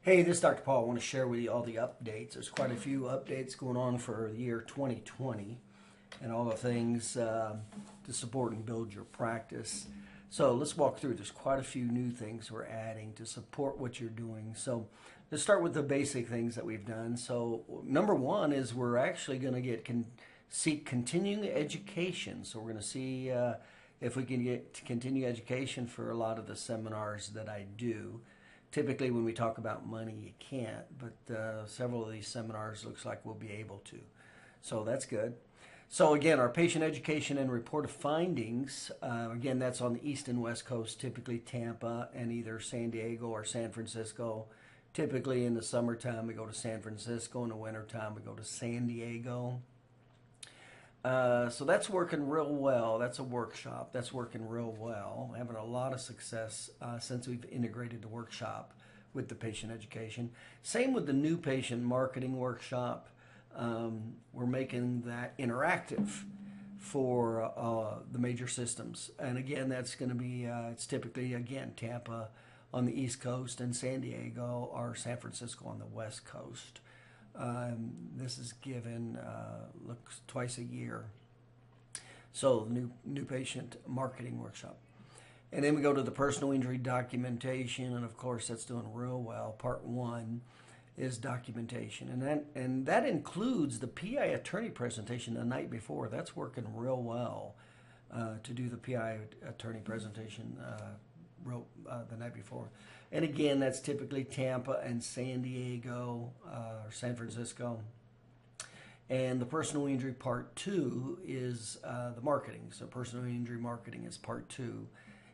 Hey, this is Dr. Paul. I want to share with you all the updates. There's quite a few updates going on for the year 2020 and all the things to support and build your practice. So let's walk through. There's quite a few new things we're adding to support what you're doing. So let's start with the basic things that we've done. So number one is we're actually going to seek continuing education. So we're going to see if we can get continuing education for a lot of the seminars that I do. Typically, when we talk about money, you can't, but several of these seminars looks like we'll be able to. So that's good. So again, our patient education and report of findings, again, that's on the East and West Coast, typically Tampa and either San Diego or San Francisco. Typically in the summertime, we go to San Francisco. In the wintertime, we go to San Diego. So that's working real well. That's a workshop. That's working real well. Having a lot of success since we've integrated the workshop with the patient education. Same with the new patient marketing workshop. We're making that interactive for the major systems. And again, that's going to be, it's typically, again, Tampa on the East Coast and San Diego or San Francisco on the West Coast. This is given looks twice a year. So new patient marketing workshop, and then we go to the personal injury documentation, and of course that's doing real well. Part one is documentation, and that includes the PI attorney presentation the night before. That's working real well to do the PI attorney presentation the night before. And again, that's typically Tampa and San Diego or San Francisco. And the personal injury part two is the marketing. So personal injury marketing is part two.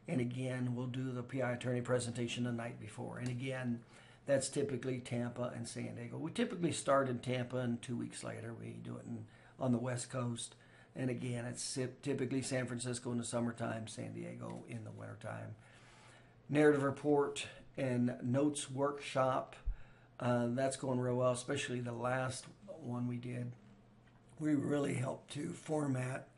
And again, we'll do the PI attorney presentation the night before. And again, that's typically Tampa and San Diego. We typically start in Tampa, and 2 weeks later we do it on the West Coast. And again, it's typically San Francisco in the summertime, San Diego in the wintertime. Narrative report and notes workshop, that's going real well, especially the last one we did. We really helped to format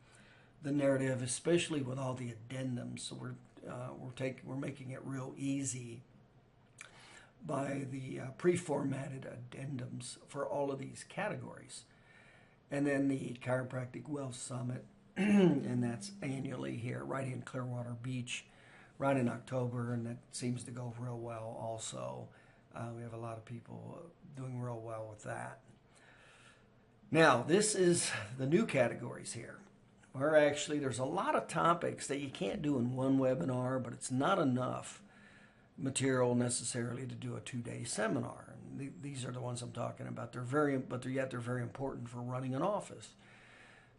the narrative, especially with all the addendums. So we're making it real easy by the pre-formatted addendums for all of these categories. And then the Chiropractic Wealth Summit, and that's annually here, right in Clearwater Beach, right in October, and that seems to go real well also. We have a lot of people doing real well with that. Now, this is the new categories here. There's a lot of topics that you can't do in one webinar, but it's not enough material necessarily to do a 2-day seminar. And these are the ones I'm talking about. They're very important for running an office.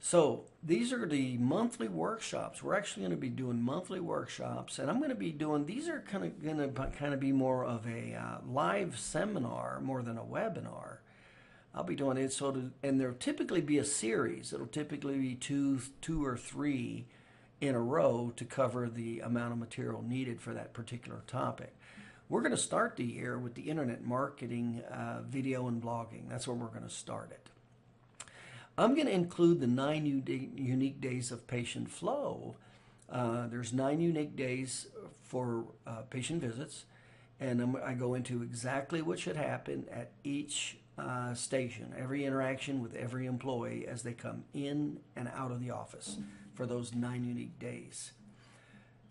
So these are the monthly workshops. We're actually going to be doing monthly workshops, and I'm going to be doing, these are going to be more of a live seminar more than a webinar. I'll be doing it and there'll typically be a series. It'll typically be two or three in a row to cover the amount of material needed for that particular topic. We're going to start the year with the internet marketing, video and blogging. That's where we're going to start it. I'm going to include the 9 unique days of patient flow. There's 9 unique days for patient visits, and I go into exactly what should happen at each station, every interaction with every employee as they come in and out of the office for those 9 unique days.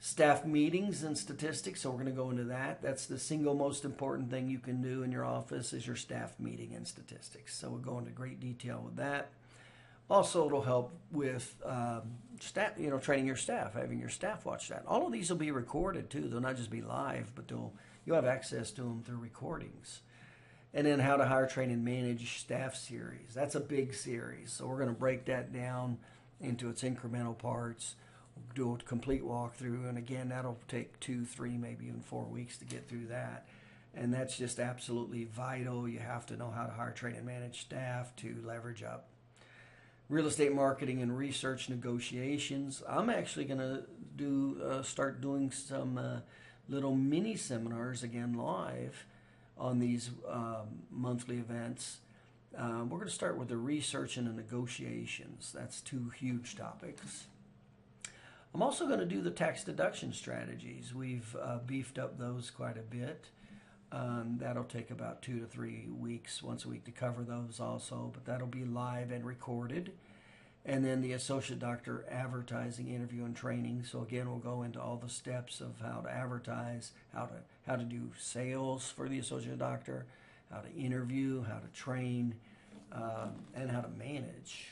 Staff meetings and statistics, so we're going to go into that. That's the single most important thing you can do in your office is your staff meeting and statistics. So we'll go into great detail with that. Also, it'll help with staff, training your staff, having your staff watch that. All of these will be recorded too. They'll not just be live, but you'll have access to them through recordings. And then how to hire, train, and manage staff series. That's a big series. So we're going to break that down into its incremental parts. We'll do a complete walkthrough. And again, that'll take 2, 3, maybe even 4 weeks to get through that. And that's just absolutely vital. You have to know how to hire, train, and manage staff to leverage up. Real estate marketing and research negotiations. I'm actually going to start doing some little mini seminars again live on these monthly events. We're going to start with the research and the negotiations. That's 2 huge topics. I'm also going to do the tax deduction strategies. We've beefed up those quite a bit. That'll take about 2 to 3 weeks, once a week, to cover those also, but that'll be live and recorded. And then the associate doctor advertising, interview, and training. So again, we'll go into all the steps of how to advertise, how to do sales for the associate doctor, how to interview, how to train, and how to manage.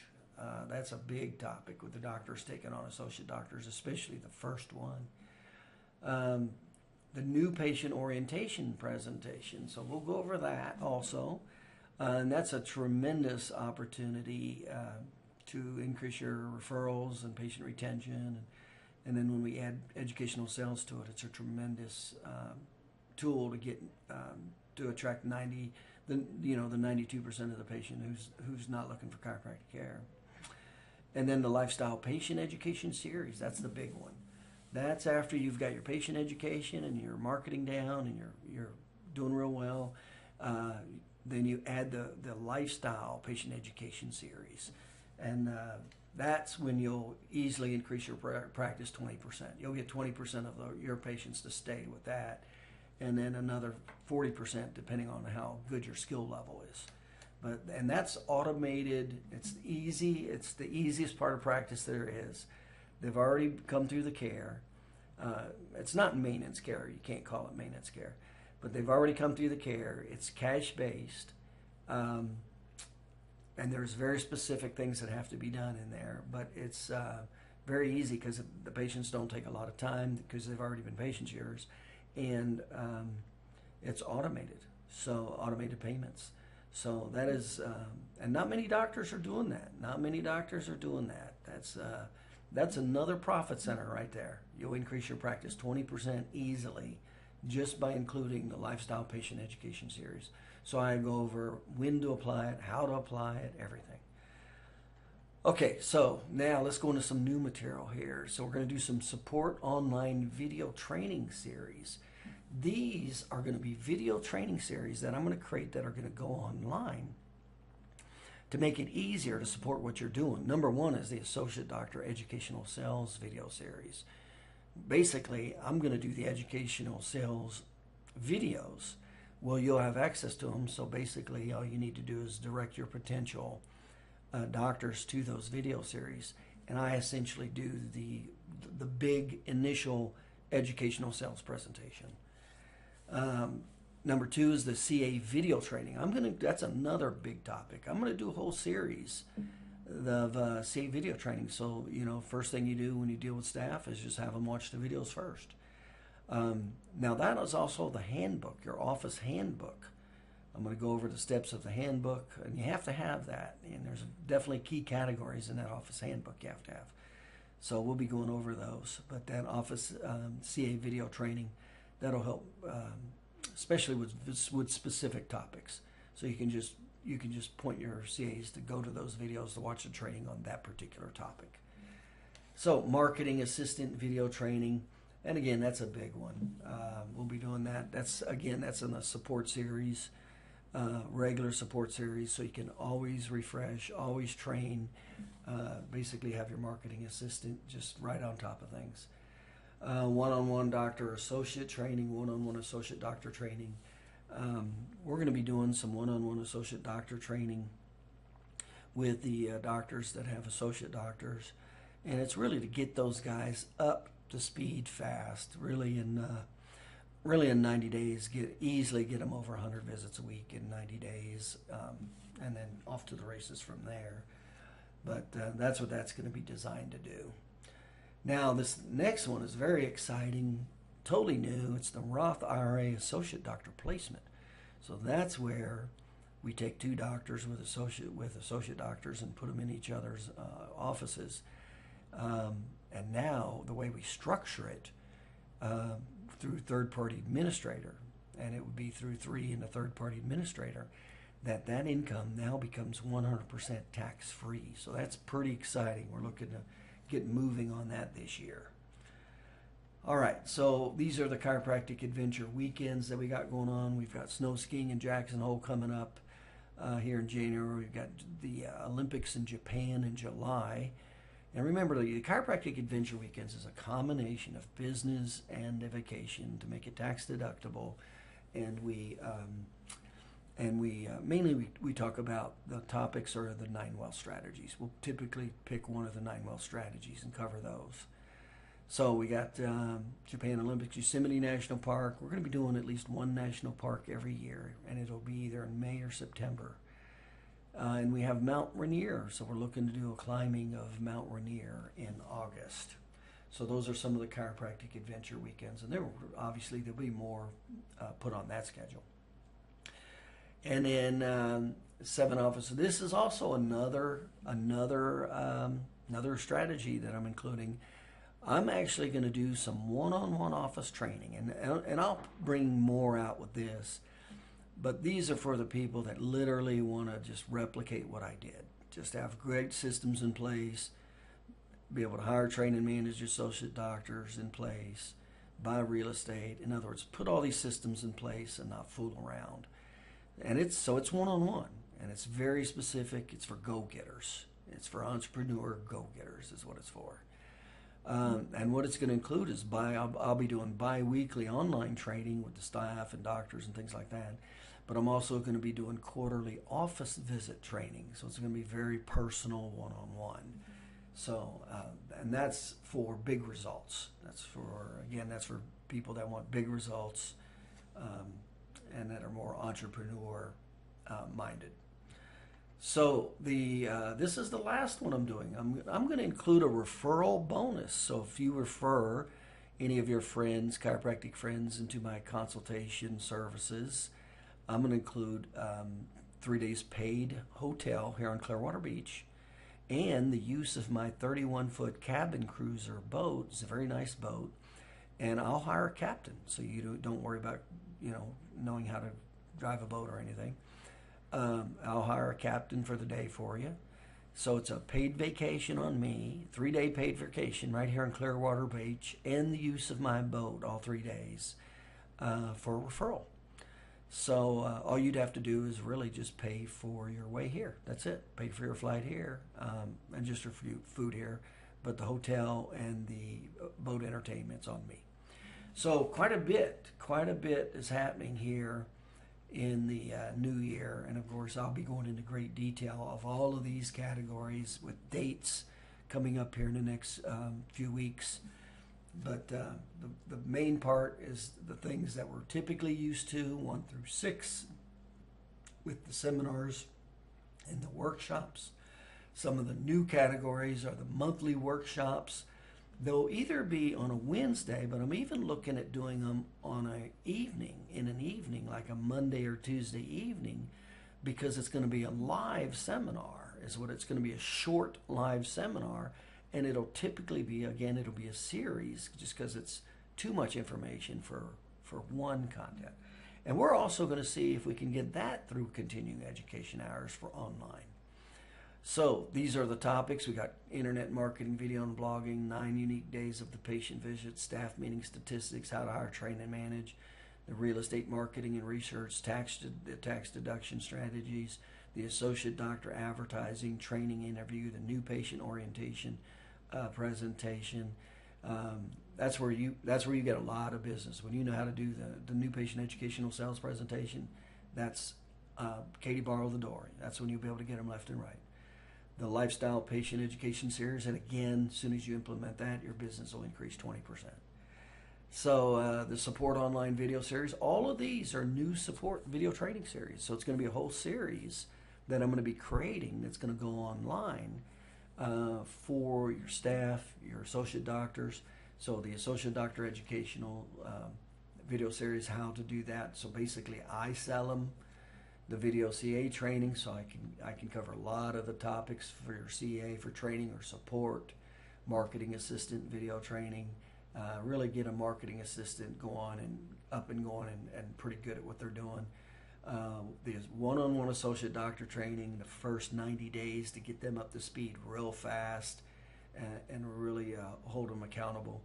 That's a big topic with the doctors taking on associate doctors, especially the first one. The new patient orientation presentation. So we'll go over that also. And that's a tremendous opportunity to increase your referrals and patient retention. And then when we add educational sales to it, it's a tremendous tool to get to attract the 92% of the patient who's not looking for chiropractic care. And then the lifestyle patient education series, that's the big one. That's after you've got your patient education and your marketing down and you're doing real well. Then you add the lifestyle patient education series. And that's when you'll easily increase your practice 20%. You'll get 20% of your patients to stay with that. And then another 40% depending on how good your skill level is. And that's automated. It's easy. It's the easiest part of practice there is. They've already come through the care. It's not maintenance care. You can't call it maintenance care. But they've already come through the care. It's cash-based. And there's very specific things that have to be done in there. But it's very easy because the patients don't take a lot of time because they've already been patients yours. And it's automated. So automated payments. So that is, and not many doctors are doing that. Not many doctors are doing that. That's another profit center right there. You'll increase your practice 20% easily just by including the lifestyle patient education series. So I go over when to apply it, how to apply it, everything. Okay, so now let's go into some new material here. So we're going to do some support online video training series. These are going to be video training series that I'm going to create that are going to go online to make it easier to support what you're doing. Number one is the Associate Doctor Educational Sales video series. Basically, I'm going to do the educational sales videos. Well, you'll have access to them, so basically all you need to do is direct your potential doctors to those video series. And I essentially do the big initial educational sales presentation. Number two is the CA video training. That's another big topic. I'm going to do a whole series of CA video training. So, first thing you do when you deal with staff is just have them watch the videos first. Now that is also the handbook, your office handbook. I'm going to go over the steps of the handbook, and you have to have that. And there's definitely key categories in that office handbook you have to have. So we'll be going over those. But that office CA video training, that'll help, especially with specific topics. So you can just point your CAs to go to those videos to watch the training on that particular topic. So marketing assistant video training, and again, that's a big one. We'll be doing that. That's in the support series, regular support series, so you can always refresh, always train, basically have your marketing assistant just right on top of things. One-on-one doctor associate training, one-on-one associate doctor training. We're going to be doing some one-on-one associate doctor training with the doctors that have associate doctors, and it's really to get those guys up to speed fast. Really in 90 days, easily get them over 100 visits a week in 90 days, and then off to the races from there. But that's what that's going to be designed to do. Now, this next one is very exciting, totally new. It's the Roth IRA Associate Doctor Placement. So that's where we take two doctors with associate doctors and put them in each other's offices. And now the way we structure it through third-party administrator, and it would be through 3 and a third-party administrator, that income now becomes 100% tax-free. So that's pretty exciting. We're looking to get moving on that this year. All right, so these are the chiropractic adventure weekends that we got going on. We've got snow skiing in Jackson Hole coming up here in January. We've got the Olympics in Japan in July. And remember, the chiropractic adventure weekends is a combination of business and a vacation to make it tax deductible. and we mainly we talk about the topics or the 9 well strategies. We'll typically pick one of the 9 well strategies and cover those. So we got Japan Olympics, Yosemite National Park. We're going to be doing at least one national park every year, and it'll be either in May or September. And we have Mount Rainier, so we're looking to do a climbing of Mount Rainier in August. So those are some of the chiropractic adventure weekends, and there'll be more put on that schedule. And then 7 office. This is also another strategy that I'm including. I'm actually going to do some one-on-one office training, and I'll bring more out with this. But these are for the people that literally want to just replicate what I did. Just have great systems in place, be able to hire, train, and manage associate doctors in place, buy real estate. In other words, put all these systems in place and not fool around. And it's one-on-one, and it's very specific. It's for go-getters. It's for entrepreneur go-getters is what it's for. And what it's going to include is I'll be doing bi-weekly online training with the staff and doctors and things like that. But I'm also going to be doing quarterly office visit training. So it's going to be very personal, one-on-one. So, and that's for big results. That's for people that want big results and that are more entrepreneur minded. So this is the last one I'm doing. I'm going to include a referral bonus. So if you refer any of your friends, chiropractic friends, into my consultation services, I'm going to include 3 days paid hotel here on Clearwater Beach, and the use of my 31-foot cabin cruiser boat. It's a very nice boat, and I'll hire a captain, so you don't worry about knowing how to drive a boat or anything. I'll hire a captain for the day for you. So it's a paid vacation on me, 3-day paid vacation right here in Clearwater Beach, and the use of my boat all 3 days for referral. So all you'd have to do is really just pay for your way here. That's it. Pay for your flight here and just your food here. But the hotel and the boat entertainment's on me. So quite a bit is happening here in the new year. And of course, I'll be going into great detail of all of these categories with dates coming up here in the next few weeks. But the main part is the things that we're typically used to, 1 through 6, with the seminars and the workshops. Some of the new categories are the monthly workshops. They'll either be on a Wednesday, but I'm even looking at doing them on an evening, like a Monday or Tuesday evening, because it's going to be a live seminar, is what it's going to be, a short live seminar. And it'll typically be, it'll be a series just because it's too much information for one content. And we're also going to see if we can get that through continuing education hours for online. So these are the topics. We got internet marketing, video and blogging, 9 unique days of the patient visit, staff meeting statistics, how to hire, train, and manage, the real estate marketing and research, tax deduction strategies, the associate doctor advertising, training interview, the new patient orientation presentation. That's where you get a lot of business. When you know how to do the new patient educational sales presentation, that's Katie Borrow the door. That's when you'll be able to get them left and right. The lifestyle patient education series, and again, as soon as you implement that, your business will increase 20%. So the support online video series, all of these are new support video training series. So it's going to be a whole series that I'm going to be creating that's going to go online for your staff, your associate doctors. So the associate doctor educational video series, how to do that. So basically I sell them the video CA training, so I can cover a lot of the topics for your CA for training or support, marketing assistant video training, really get a marketing assistant up and going and pretty good at what they're doing. There's one-on-one associate doctor training the first 90 days to get them up to speed real fast and really hold them accountable.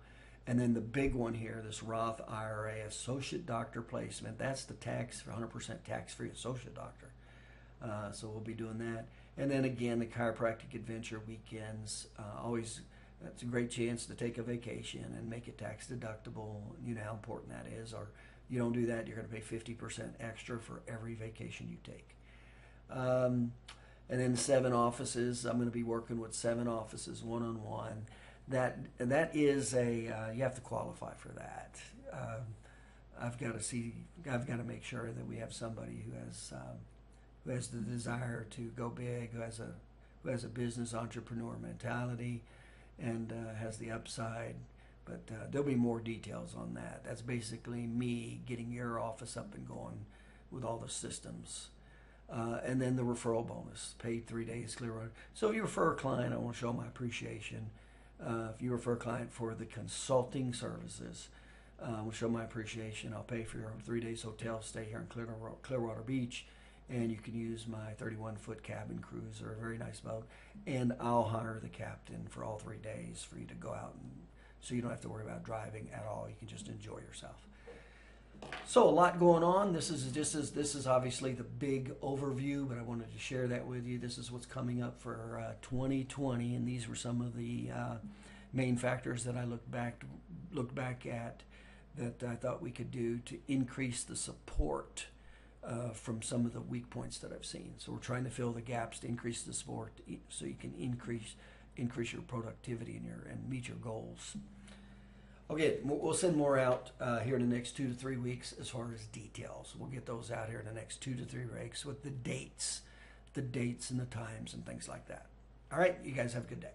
And then the big one here, this Roth IRA associate doctor placement, that's the 100% tax-free associate doctor. So we'll be doing that. And then again, the chiropractic adventure weekends, that's a great chance to take a vacation and make it tax deductible. You know how important that is. Or You don't do that, you're going to pay 50% extra for every vacation you take. And then 7 offices. I'm going to be working with 7 offices one-on-one. That is you have to qualify for that. I've got to make sure that we have somebody who has the desire to go big, who has a business entrepreneur mentality, and has the upside. But there'll be more details on that. That's basically me getting your office up and going with all the systems. And then the referral bonus, paid 3 days Clearwater. So if you refer a client, I want to show my appreciation. If you refer a client for the consulting services, I will show my appreciation. I'll pay for your 3 days hotel stay here in Clearwater Beach, and you can use my 31-foot cabin cruiser, a very nice boat, and I'll hire the captain for all 3 days for you to go out, and so you don't have to worry about driving at all. You can just enjoy yourself. So a lot going on. This is obviously the big overview, but I wanted to share that with you. This is what's coming up for 2020, and these were some of the main factors that I looked back at that I thought we could do to increase the support from some of the weak points that I've seen. So we're trying to fill the gaps to increase the support so you can increase your productivity and meet your goals. Okay, we'll send more out here in the next 2 to 3 weeks as far as details. We'll get those out here in the next 2 to 3 weeks with the dates and the times and things like that. All right, you guys have a good day.